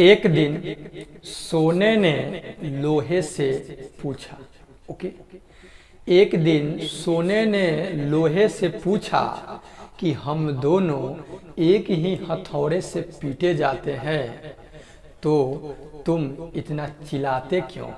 एक दिन सोने ने लोहे से पूछा। ओके, एक दिन सोने ने लोहे से पूछा कि हम दोनों एक ही हथौड़े से पीटे जाते हैं, तो तुम इतना चिल्लाते क्यों?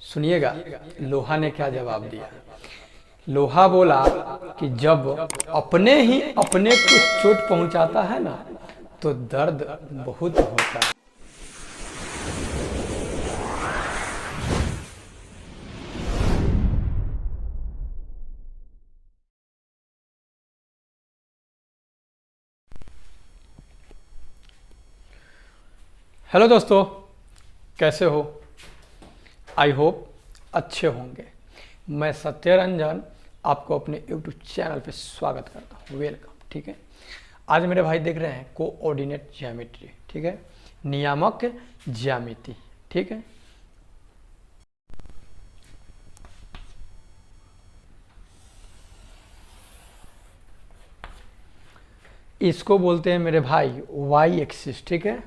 सुनिएगा लोहा ने क्या जवाब दिया। लोहा बोला कि जब अपने ही अपने को चोट पहुंचाता है ना, तो दर्द बहुत होता है। हेलो दोस्तों, कैसे हो? आई होप अच्छे होंगे। मैं सत्यरंजन आपको अपने यूट्यूब चैनल पे स्वागत करता हूँ। वेलकम। ठीक है, आज मेरे भाई देख रहे हैं कोऑर्डिनेट ज्यामिति। ठीक है, नियामक ज्यामिति। ठीक है, इसको बोलते हैं मेरे भाई वाई एक्सिस। ठीक है,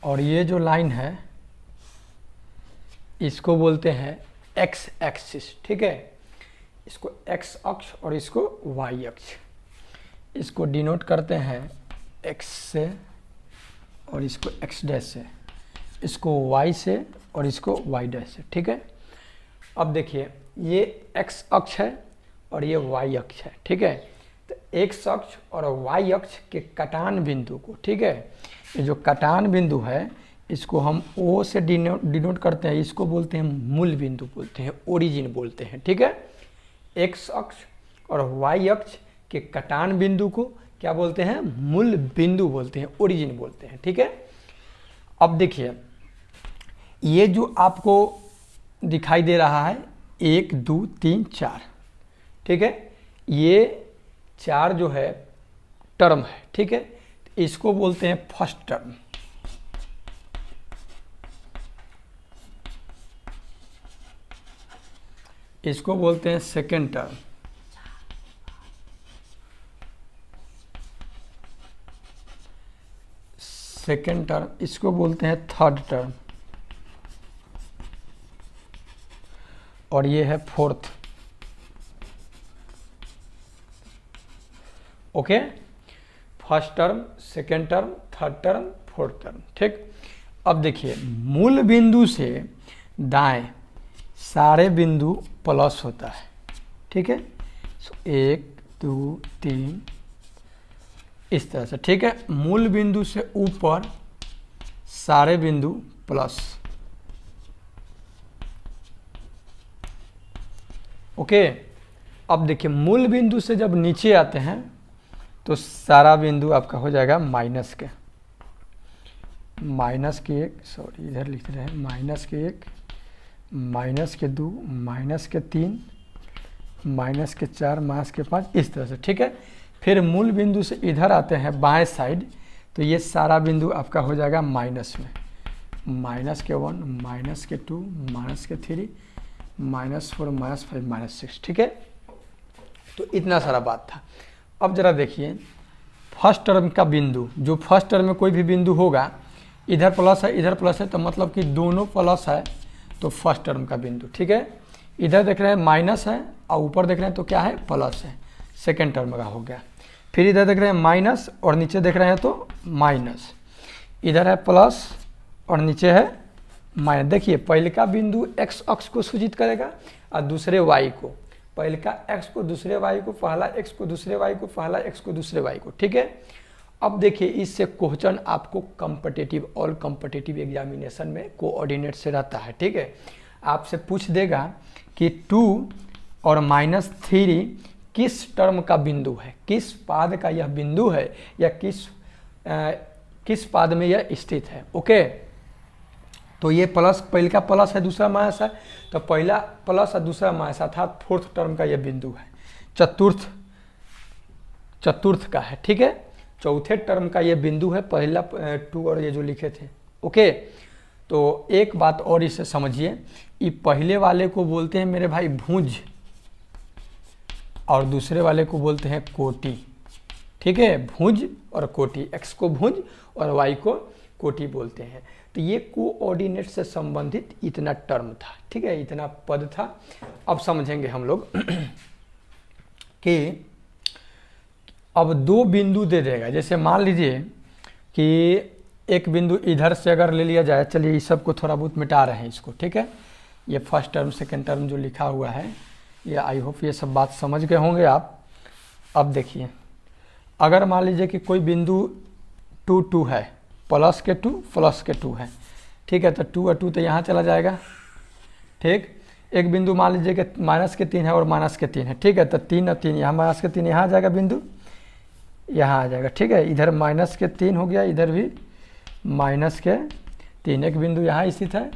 और ये जो लाइन है इसको बोलते हैं एक्स एक्सिस। ठीक है, इसको एक्स अक्ष और इसको वाई अक्ष, इसको डिनोट करते हैं एक्स से और इसको एक्स डैश से, इसको वाई से और इसको वाई डैश से। ठीक है, अब देखिए ये एक्स अक्ष है और ये वाई अक्ष है। ठीक है, तो एक्स अक्ष और वाई अक्ष के कटान बिंदु को, ठीक है, ये जो कटान बिंदु है इसको हम ओ से डिनोट करते हैं। इसको बोलते हैं मूल बिंदु बोलते हैं, ओरिजिन बोलते हैं। ठीक है, एक्स अक्ष और वाई अक्ष के कटान बिंदु को क्या बोलते हैं? मूल बिंदु बोलते हैं, ओरिजिन बोलते हैं। ठीक है, अब देखिए ये जो आपको दिखाई दे रहा है 1 2 3 4, ठीक है, ये 4 जो है टर्म है। ठीक है, इसको बोलते हैं फर्स्ट टर्म। इसको बोलते हैं सेकेंड टर्म। सेकेंड टर्म इसको बोलते हैं थर्ड टर्म, और ये है fourth. Okay, first term, second term, third term, fourth term. ठीक, अब देखिए मूल बिंदु से दाएं सारे बिंदु प्लस होता है। ठीक है, 1 2 3 इस तरह से। ठीक है, मूल बिंदु से ऊपर सारे बिंदु प्लस। ओके, अब देखिए मूल बिंदु से जब नीचे आते हैं तो सारा बिंदु आपका हो जाएगा माइनस के 1, सॉरी इधर लिख रहे हैं -1, -2, -3, -4, -5 इस तरह से। ठीक है, फिर मूल बिंदु से इधर आते हैं बाएं साइड, तो ये सारा बिंदु आपका हो जाएगा माइनस में, -1, -2, -3, -4, -5, -6। ठीक है, तो इतना सारा बात था। अब जरा देखिए फर्स्ट टर्म का बिंदु, जो फर्स्ट टर्म में कोई भी बिंदु होगा, इधर प्लस है इधर प्लस है, तो मतलब कि दोनों प्लस है, तो फर्स्ट टर्म का बिंदु। ठीक है, इधर देख रहे हैं माइनस है और ऊपर देख रहे हैं तो क्या है? प्लस है, सेकेंड टर्म का हो गया। फिर इधर देख रहे हैं माइनस और नीचे देख रहे हैं तो माइनस, इधर है प्लस और नीचे है माइनस। देखिए पहले का बिंदु एक्स अक्ष को सूचित करेगा और दूसरे वाई को, पहले का एक्स को दूसरे वाई को, पहला एक्स को दूसरे वाई को, पहला एक्स को दूसरे वाई को। ठीक है, अब देखिए इससे क्वेश्चन आपको कॉम्पिटिटिव, ऑल कॉम्पिटिटिव एग्जामिनेशन में कोऑर्डिनेट से रहता है। ठीक है, आपसे पूछ देगा कि 2 और -3 किस टर्म का बिंदु है, किस पाद का यह बिंदु है, या किस पाद में यह स्थित है। ओके, तो ये प्लस, पहले का प्लस है दूसरा माइनस है, तो पहला प्लस और दूसरा माइनस, अर्थात फोर्थ टर्म का यह बिंदु है। चतुर्थ का है। ठीक है, चौथे टर्म का ये बिंदु है, पहला 2 और ये जो लिखे थे। ओके, तो एक बात और इसे समझिए, ये पहले वाले को बोलते हैं मेरे भाई भुज और दूसरे वाले को बोलते हैं कोटि। ठीक है, भुज और कोटि, x को भुज और y को कोटि बोलते हैं। तो ये कोऑर्डिनेट से संबंधित इतना टर्म था, ठीक है, इतना पद था। अब समझेंगे हम लोग कि अब दो बिंदु दे देगा, जैसे मान लीजिए कि एक बिंदु इधर से अगर ले लिया जाए, चलिए इस सब को थोड़ा बहुत मिटा रहे हैं इसको, ठीक है, ये फर्स्ट टर्म सेकेंड टर्म जो लिखा हुआ है ये आई होप ये सब बात समझ गए होंगे आप। अब देखिए अगर मान लीजिए कि कोई बिंदु 2 2 है, प्लस के 2 प्लस के 2 है, ठीक है, तो 2 और 2 तो यहाँ चला जाएगा, ठीक। एक बिंदु मान लीजिए कि माइनस के 3 है और माइनस के 3 है, ठीक है, तो 3 और 3 यहाँ, माइनस के 3 यहाँ आ जाएगा, बिंदु यहाँ आ जाएगा, ठीक है, इधर माइनस के 3 हो गया, इधर भी माइनस के 3, एक बिंदु यहाँ स्थित है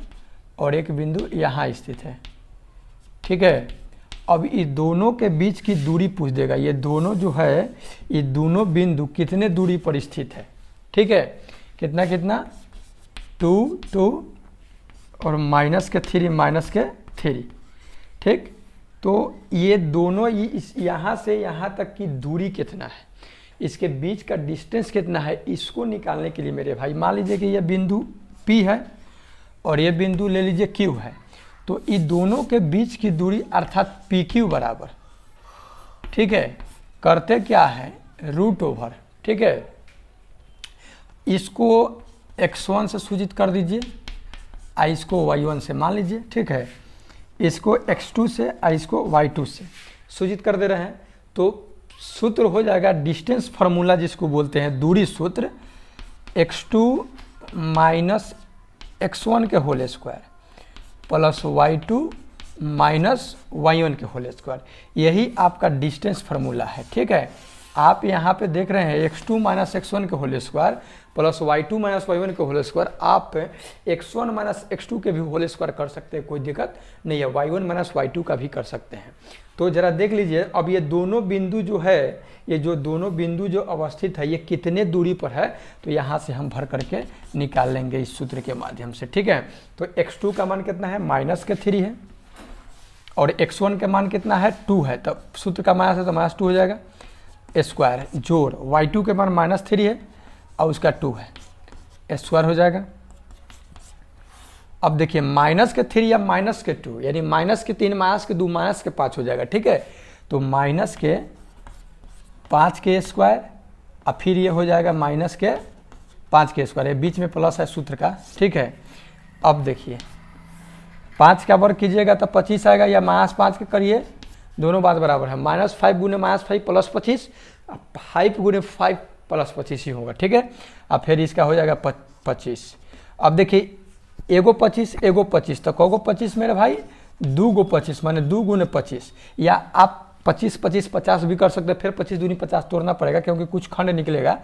और एक बिंदु यहाँ स्थित है, ठीक है। अब ये दोनों के बीच की दूरी पूछ देगा, ये दोनों जो है ये दोनों बिंदु कितने दूरी पर स्थित है, ठीक है, कितना कितना 2 2 और माइनस के 3, ठीक। तो ये दोनों यहाँ से यहाँ तक की दूरी कितना है, इसके बीच का डिस्टेंस कितना है, इसको निकालने के लिए मेरे भाई मान लीजिए कि ये बिंदु P है और ये बिंदु ले लीजिए Q है, तो इन दोनों के बीच की दूरी अर्थात PQ बराबर, ठीक है, करते क्या है √, ठीक है, इसको x1 से सूचित कर दीजिए, इसको y1 से मान लीजिए, ठीक है, इसको x2 से इसको y2 से सूचित कर दे रहे हैं। तो सूत्र हो जाएगा डिस्टेंस फार्मूला जिसको बोलते हैं दूरी सूत्र, x2 माइनस x1 के whole square plus y2 minus y1 के होल स्क्वायर, यही आपका डिस्टेंस फार्मूला है, ठीक है। आप यहाँ पे देख रहे हैं x2 माइनस x1 के whole square plus y2 minus y1 के होल स्क्वायर, आप x1 माइनस x2 के भी होल स्क्वायर कर सकते हैं, कोई दिक्कत नहीं है, y1 माइनस y2 का भी कर सकते हैं। तो जरा देख लीजिए अब ये दोनों बिंदु जो है, ये जो दोनों बिंदु जो अवस्थित है ये कितने दूरी पर है, तो यहाँ से हम भर करके निकाल लेंगे इस सूत्र के माध्यम से, ठीक है। तो x2 का मान कितना है माइनस के 3 है और x1 का मान कितना है 2 है, तब सूत्र का माइनस है तो माइनस 2 हो जाएगा, स्क्वायर जोड़ y2 के मान माइनस 3 है और उसका 2 है, स्क्वायर हो जाएगा। अब देखिए माइनस के 3 या माइनस के 2 यानी माइनस के 3 माइनस के 2 माइनस के 5 हो जाएगा, ठीक है। तो माइनस के 5 के स्क्वायर और फिर ये हो जाएगा माइनस के 5 के स्क्वायर, ये बीच में प्लस है सूत्र का, ठीक है। अब देखिए 5 का वर्ग कीजिएगा तो 25 आएगा, या -5 के करिए, दोनों बात बराबर है, -5 गुने -5 प्लस 25, 5 गुने 5 प्लस 25 ही होगा, ठीक है। अब फिर इसका हो जाएगा 25। अब देखिए एगो 25 एगो 25, तो कौगो 25 मेरे भाई 2 गो 25 माने 2 गुने 25, या आप 25 25 50 भी कर सकते हैं, फिर 25 दूनी 50 तोड़ना पड़ेगा क्योंकि कुछ खंड निकलेगा,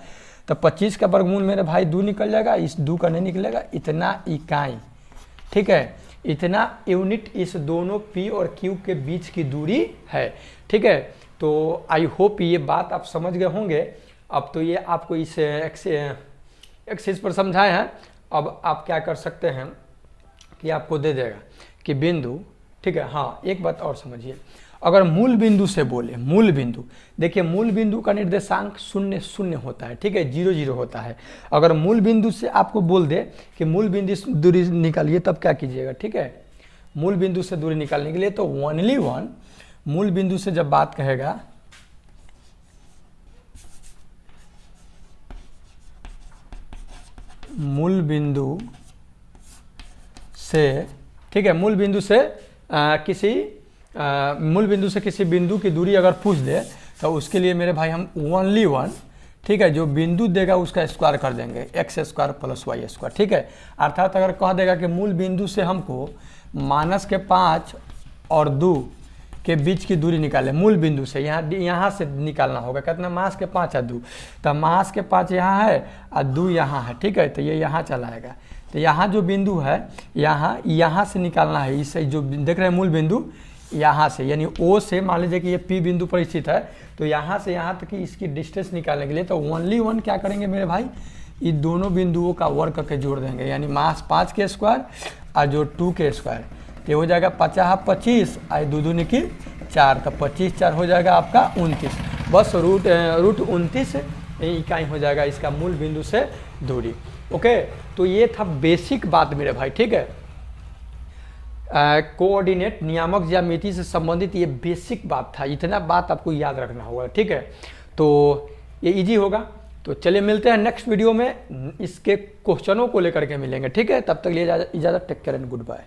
तो 25 का वर्गमूल मेरे भाई 2 निकल जाएगा, इस 2 का नहीं निकलेगा, इतना इकाई, ठीक है, इतना यूनिट इस दोनों P और Q के बीच की दूरी है, ठीक है। तो आई होप ये बात आप समझ गए होंगे। अब तो ये आपको इस एक्सिस पर समझाए हैं, अब आप क्या कर सकते हैं कि आपको दे देगा कि बिंदु, ठीक है। हाँ एक बात और समझिए, अगर मूल बिंदु से बोले, मूल बिंदु, देखिए मूल बिंदु का निर्देशांक 0 0 होता है, ठीक है, 0 0 होता है। अगर मूल बिंदु से आपको बोल दे कि मूल बिंदु से दूरी निकालिए, तब क्या कीजिएगा, ठीक है, मूल बिंदु से दूरी निकालने के लिए तो ओनली वन, मूल बिंदु से जब बात कहेगा मूल बिंदु से, ठीक है, मूल बिंदु से मूल बिंदु से किसी बिंदु की दूरी अगर पूछ दे तो उसके लिए मेरे भाई हम ओनली वन, ठीक है, जो बिंदु देगा उसका स्क्वायर कर देंगे, x² प्लस y², ठीक है। अर्थात अगर कह देगा कि मूल बिंदु से हमको -5 और 2 के बीच की दूरी निकाले, मूल बिंदु से यहाँ से निकालना होगा, कितना -5 और 2, तो -5 यहाँ है और 2 यहाँ है, ठीक है, तो ये यहाँ चला आएगा। तो यहाँ जो बिंदु है यहाँ से निकालना है, इससे जो देख रहे हैं मूल बिंदु यहाँ से, यानी O से मान लीजिए कि ये P बिंदु पर स्थित है, तो यहाँ से यहाँ तक की इसकी डिस्टेंस निकालने के लिए तो ओनली वन क्या करेंगे मेरे भाई, इन दोनों बिंदुओं का वर्ग करके जोड़ देंगे, यानी -5 के स्क्वायर और जो 2 के स्क्वायर, तो हो जाएगा 50 25 और 2 दूनी की 4, तो 25 4 हो जाएगा आपका 29। बस रूट 29 इकाई हो जाएगा इसका मूल बिंदु से दूरी। ओके, तो ये था बेसिक बात मेरे भाई, ठीक है। कोऑर्डिनेट नियामक ज्यामिति से संबंधित ये बेसिक बात था, इतना बात आपको याद रखना होगा, ठीक है। तो ये इजी होगा। तो चलिए मिलते हैं नेक्स्ट वीडियो में, इसके क्वेश्चनों को लेकर के मिलेंगे, ठीक है। तब तक लिए इजाजत, take care and good bye.